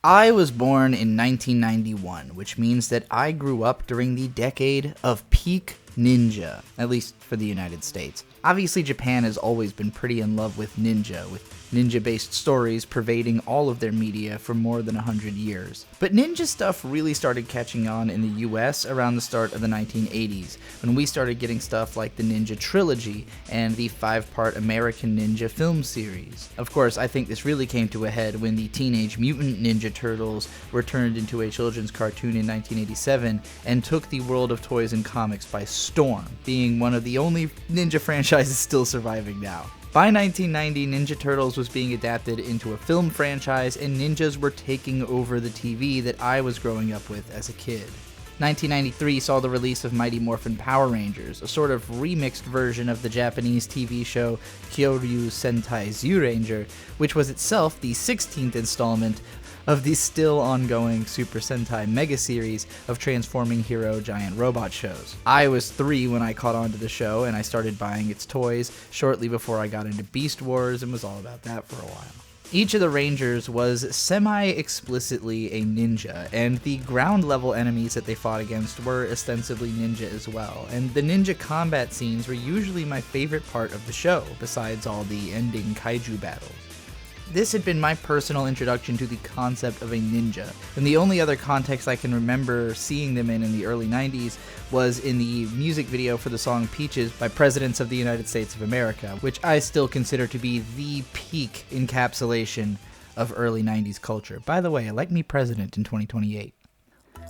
I was born in 1991, which means that I grew up during the decade of peak ninja, at least for the United States. Obviously, Japan has always been pretty in love with ninja-based stories pervading all of their media for more than 100 years. But ninja stuff really started catching on in the US around the start of the 1980s, when we started getting stuff like the Ninja Trilogy and the 5-part American Ninja film series. Of course, I think this really came to a head when the Teenage Mutant Ninja Turtles were turned into a children's cartoon in 1987 and took the world of toys and comics by storm, being one of the only ninja franchises still surviving now. By 1990, Ninja Turtles was being adapted into a film franchise, and ninjas were taking over the TV that I was growing up with as a kid. 1993 saw the release of Mighty Morphin Power Rangers, a sort of remixed version of the Japanese TV show Kyoryu Sentai Zyuranger, which was itself the 16th installment of the still ongoing Super Sentai mega series of transforming hero giant robot shows. I was 3 when I caught on to the show, and I started buying its toys shortly before I got into Beast Wars and was all about that for a while. Each of the Rangers was semi-explicitly a ninja, and the ground-level enemies that they fought against were ostensibly ninja as well, and the ninja combat scenes were usually my favorite part of the show, besides all the ending kaiju battles. This had been my personal introduction to the concept of a ninja, and the only other context I can remember seeing them in the early 90s was in the music video for the song Peaches by Presidents of the United States of America, which I still consider to be the peak encapsulation of early 90s culture. By the way, elect me president in 2028.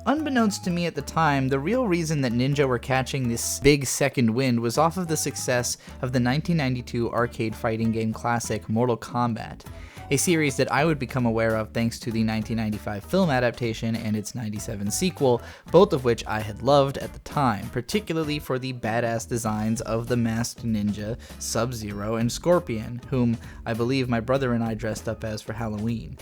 Unbeknownst to me at the time, the real reason that ninja were catching this big second wind was off of the success of the 1992 arcade fighting game classic Mortal Kombat, a series that I would become aware of thanks to the 1995 film adaptation and its 97 sequel, both of which I had loved at the time, particularly for the badass designs of the masked ninja, Sub-Zero, and Scorpion, whom I believe my brother and I dressed up as for Halloween.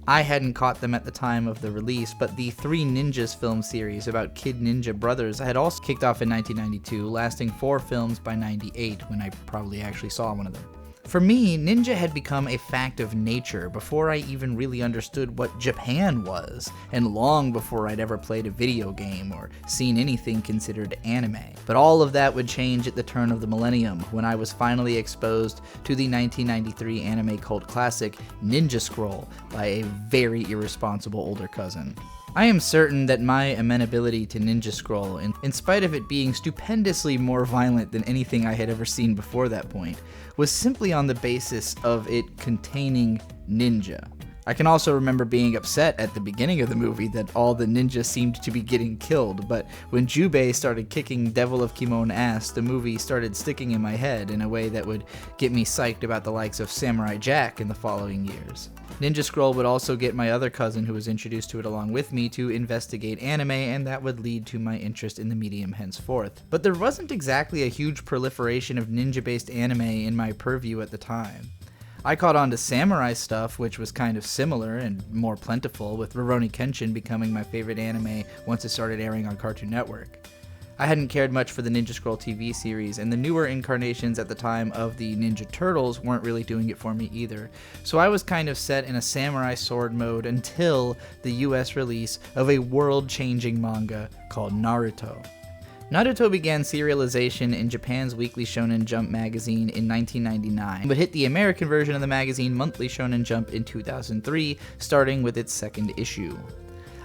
I hadn't caught them at the time of the release, but the Three Ninjas film series about kid ninja brothers had also kicked off in 1992, lasting 4 films by 98, when I probably actually saw one of them. For me, ninja had become a fact of nature before I even really understood what Japan was, and long before I'd ever played a video game or seen anything considered anime. But all of that would change at the turn of the millennium, when I was finally exposed to the 1993 anime cult classic Ninja Scroll by a very irresponsible older cousin. I am certain that my amenability to Ninja Scroll, in spite of it being stupendously more violent than anything I had ever seen before that point, was simply on the basis of it containing ninja. I can also remember being upset at the beginning of the movie that all the ninjas seemed to be getting killed, but when Jubei started kicking Devil of Kimon ass, the movie started sticking in my head in a way that would get me psyched about the likes of Samurai Jack in the following years. Ninja Scroll would also get my other cousin, who was introduced to it along with me, to investigate anime, and that would lead to my interest in the medium henceforth. But there wasn't exactly a huge proliferation of ninja-based anime in my purview at the time. I caught on to samurai stuff, which was kind of similar and more plentiful, with Rurouni Kenshin becoming my favorite anime once it started airing on Cartoon Network. I hadn't cared much for the Ninja Scroll TV series, and the newer incarnations at the time of the Ninja Turtles weren't really doing it for me either, so I was kind of set in a samurai sword mode until the US release of a world-changing manga called Naruto. Naruto began serialization in Japan's Weekly Shonen Jump magazine in 1999, but hit the American version of the magazine Monthly Shonen Jump in 2003, starting with its second issue.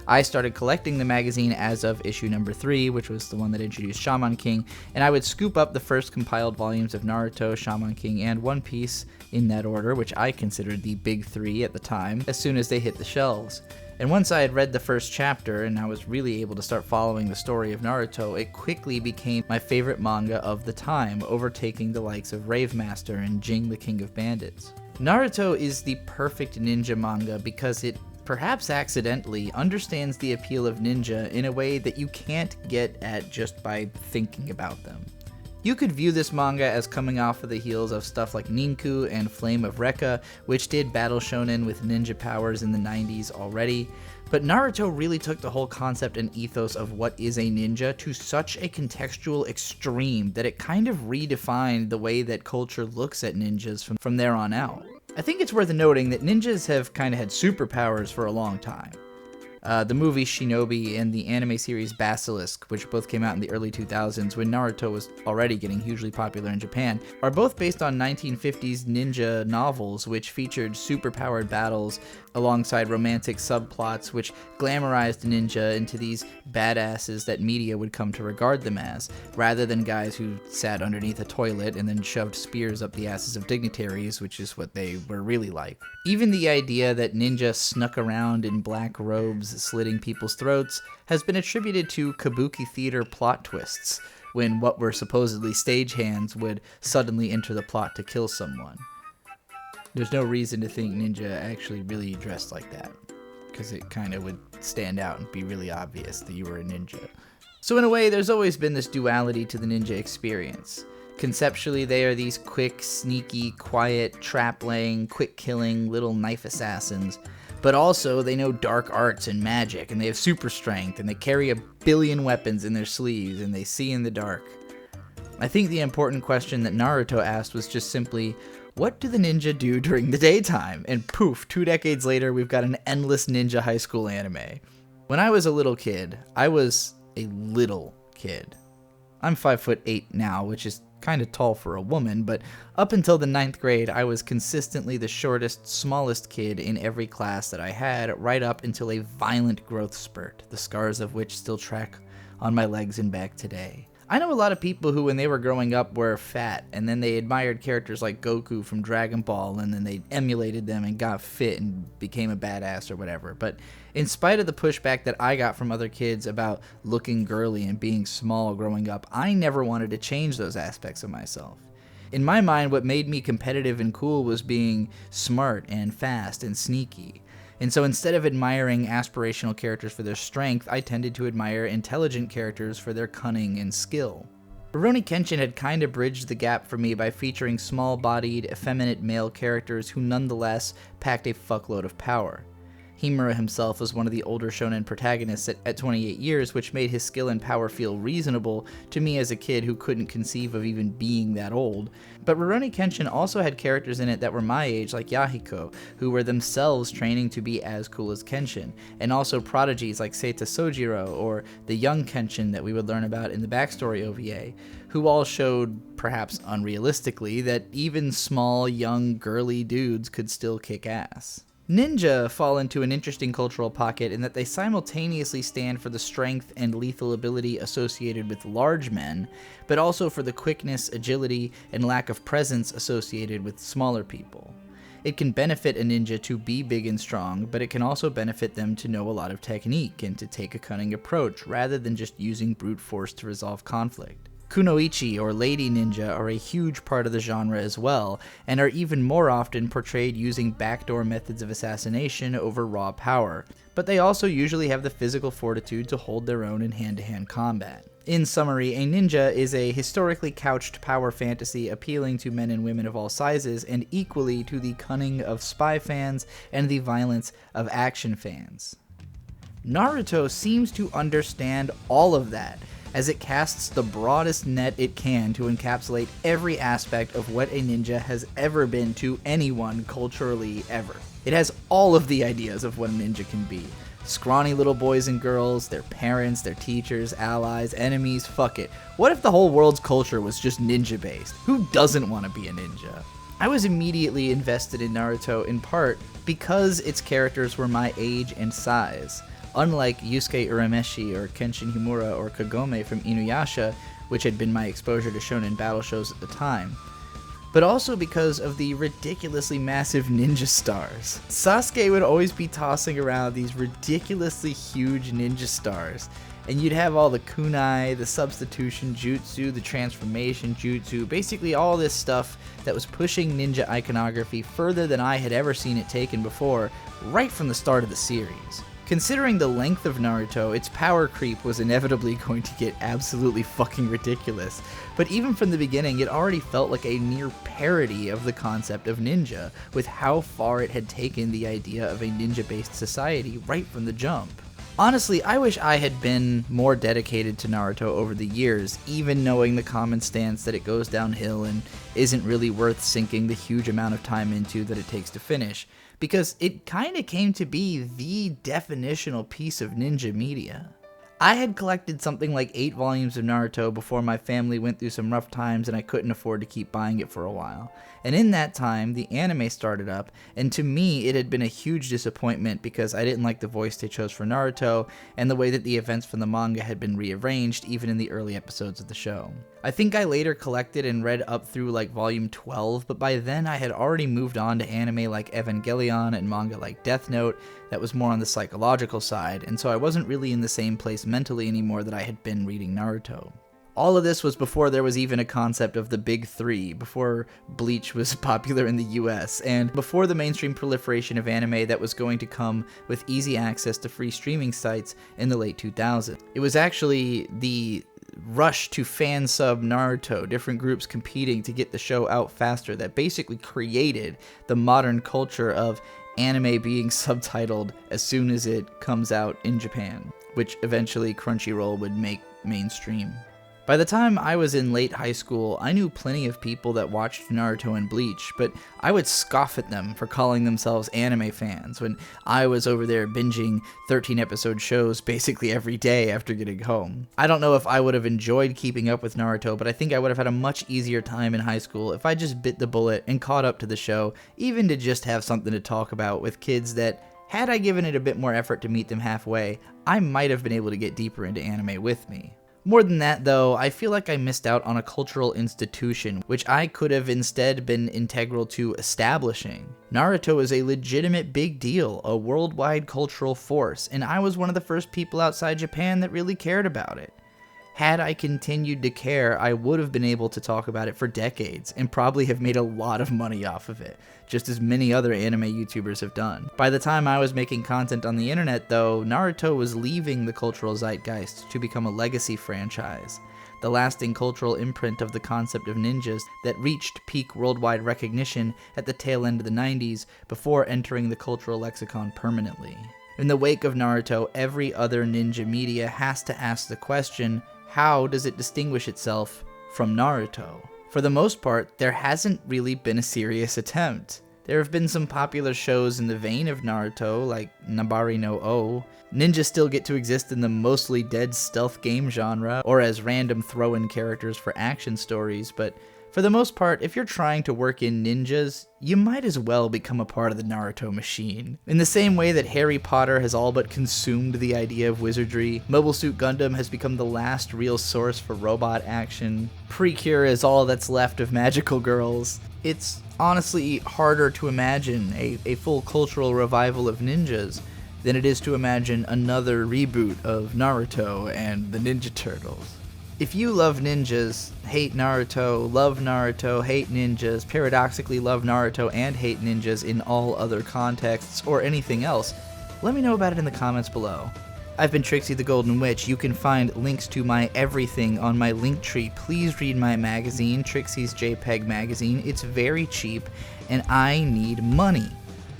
I started collecting the magazine as of issue number 3, which was the one that introduced Shaman King, and I would scoop up the first compiled volumes of Naruto, Shaman King, and One Piece, in that order, which I considered the big 3 at the time, as soon as they hit the shelves. And once I had read the first chapter, and I was really able to start following the story of Naruto, it quickly became my favorite manga of the time, overtaking the likes of Rave Master and Jing the King of Bandits. Naruto is the perfect ninja manga because it, perhaps accidentally, understands the appeal of ninja in a way that you can't get at just by thinking about them. You could view this manga as coming off of the heels of stuff like Ninku and Flame of Rekka, which did battle shonen with ninja powers in the 90s already, but Naruto really took the whole concept and ethos of what is a ninja to such a contextual extreme that it kind of redefined the way that culture looks at ninjas from there on out. I think it's worth noting that ninjas have kind of had superpowers for a long time. The movie Shinobi and the anime series Basilisk, which both came out in the early 2000s when Naruto was already getting hugely popular in Japan, are both based on 1950s ninja novels which featured superpowered battles alongside romantic subplots which glamorized ninja into these badasses that media would come to regard them as, rather than guys who sat underneath a toilet and then shoved spears up the asses of dignitaries, which is what they were really like. Even the idea that ninja snuck around in black robes slitting people's throats has been attributed to kabuki theater plot twists, when what were supposedly stagehands would suddenly enter the plot to kill someone. There's no reason to think ninja actually really dressed like that, because it kind of would stand out and be really obvious that you were a ninja. So in a way, there's always been this duality to the ninja experience. Conceptually, they are these quick, sneaky, quiet, trap-laying, quick-killing little knife assassins, but also they know dark arts and magic, and they have super strength, and they carry 1 billion weapons in their sleeves, and they see in the dark. I think the important question that Naruto asked was just simply, what do the ninja do during the daytime? And poof, 2 decades later, we've got an endless ninja high school anime. When I was a little kid, I was a little kid. I'm 5'8" now, which is kind of tall for a woman, but up until the 9th grade, I was consistently the shortest, smallest kid in every class that I had, right up until a violent growth spurt, the scars of which still track on my legs and back today. I know a lot of people who, when they were growing up, were fat, and then they admired characters like Goku from Dragon Ball, and then they emulated them and got fit and became a badass or whatever. But in spite of the pushback that I got from other kids about looking girly and being small growing up, I never wanted to change those aspects of myself. In my mind, what made me competitive and cool was being smart and fast and sneaky. And so instead of admiring aspirational characters for their strength, I tended to admire intelligent characters for their cunning and skill. Rurouni Kenshin had kind of bridged the gap for me by featuring small-bodied, effeminate male characters who nonetheless packed a fuckload of power. Himura himself was one of the older shonen protagonists at 28 years, which made his skill and power feel reasonable to me as a kid who couldn't conceive of even being that old. But Rurouni Kenshin also had characters in it that were my age, like Yahiko, who were themselves training to be as cool as Kenshin, and also prodigies like Seita Sojiro, or the young Kenshin that we would learn about in the backstory OVA, who all showed, perhaps unrealistically, that even small, young, girly dudes could still kick ass. Ninja fall into an interesting cultural pocket in that they simultaneously stand for the strength and lethal ability associated with large men, but also for the quickness, agility, and lack of presence associated with smaller people. It can benefit a ninja to be big and strong, but it can also benefit them to know a lot of technique and to take a cunning approach rather than just using brute force to resolve conflict. Kunoichi, or lady ninja, are a huge part of the genre as well, and are even more often portrayed using backdoor methods of assassination over raw power, but they also usually have the physical fortitude to hold their own in hand-to-hand combat. In summary, a ninja is a historically couched power fantasy appealing to men and women of all sizes, and equally to the cunning of spy fans and the violence of action fans. Naruto seems to understand all of that, as it casts the broadest net it can to encapsulate every aspect of what a ninja has ever been to anyone culturally ever. It has all of the ideas of what a ninja can be. Scrawny little boys and girls, their parents, their teachers, allies, enemies, fuck it. What if the whole world's culture was just ninja-based? Who doesn't want to be a ninja? I was immediately invested in Naruto in part because its characters were my age and size. Unlike Yusuke Urameshi or Kenshin Himura or Kagome from Inuyasha, which had been my exposure to shonen battle shows at the time, but also because of the ridiculously massive ninja stars. Sasuke would always be tossing around these ridiculously huge ninja stars, and you'd have all the kunai, the substitution jutsu, the transformation jutsu, basically all this stuff that was pushing ninja iconography further than I had ever seen it taken before, right from the start of the series. Considering the length of Naruto, its power creep was inevitably going to get absolutely fucking ridiculous, but even from the beginning, it already felt like a near parody of the concept of ninja, with how far it had taken the idea of a ninja-based society right from the jump. Honestly, I wish I had been more dedicated to Naruto over the years, even knowing the common stance that it goes downhill and isn't really worth sinking the huge amount of time into that it takes to finish, because it kinda came to be the definitional piece of ninja media. I had collected something like 8 volumes of Naruto before my family went through some rough times and I couldn't afford to keep buying it for a while. And in that time, the anime started up, and to me it had been a huge disappointment because I didn't like the voice they chose for Naruto and the way that the events from the manga had been rearranged even in the early episodes of the show. I think I later collected and read up through like volume 12, but by then I had already moved on to anime like Evangelion and manga like Death Note that was more on the psychological side, and so I wasn't really in the same place mentally anymore that I had been reading Naruto. All of this was before there was even a concept of the Big Three, before Bleach was popular in the US, and before the mainstream proliferation of anime that was going to come with easy access to free streaming sites in the late 2000s. It was actually the rush to fan sub Naruto, different groups competing to get the show out faster, that basically created the modern culture of anime being subtitled as soon as it comes out in Japan, which eventually Crunchyroll would make mainstream. By the time I was in late high school, I knew plenty of people that watched Naruto and Bleach, but I would scoff at them for calling themselves anime fans when I was over there binging 13-episode shows basically every day after getting home. I don't know if I would have enjoyed keeping up with Naruto, but I think I would have had a much easier time in high school if I just bit the bullet and caught up to the show, even to just have something to talk about with kids that, had I given it a bit more effort to meet them halfway, I might have been able to get deeper into anime with me. More than that, though, I feel like I missed out on a cultural institution, which I could have instead been integral to establishing. Naruto is a legitimate big deal, a worldwide cultural force, and I was one of the first people outside Japan that really cared about it. Had I continued to care, I would have been able to talk about it for decades, and probably have made a lot of money off of it, just as many other anime YouTubers have done. By the time I was making content on the internet, though, Naruto was leaving the cultural zeitgeist to become a legacy franchise, the lasting cultural imprint of the concept of ninjas that reached peak worldwide recognition at the tail end of the 90s before entering the cultural lexicon permanently. In the wake of Naruto, every other ninja media has to ask the question, how does it distinguish itself from Naruto? For the most part, there hasn't really been a serious attempt. There have been some popular shows in the vein of Naruto, like Nabari no O. Ninjas still get to exist in the mostly dead stealth game genre, or as random throw-in characters for action stories, but for the most part, if you're trying to work in ninjas, you might as well become a part of the Naruto machine. In the same way that Harry Potter has all but consumed the idea of wizardry, Mobile Suit Gundam has become the last real source for robot action, Precure is all that's left of magical girls, it's honestly harder to imagine a full cultural revival of ninjas than it is to imagine another reboot of Naruto and the Ninja Turtles. If you love ninjas, hate Naruto, love Naruto, hate ninjas, paradoxically love Naruto and hate ninjas in all other contexts, or anything else, let me know about it in the comments below. I've been Trixie the Golden Witch. You can find links to my everything on my Linktree. Please read my magazine, Trixie's JPEG magazine. It's very cheap, and I need money.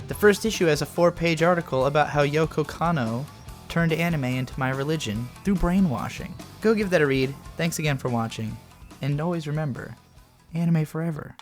The first issue has a 4-page article about how Yoko Kanno turned anime into my religion through brainwashing. Go give that a read. Thanks again for watching, and always remember, anime forever.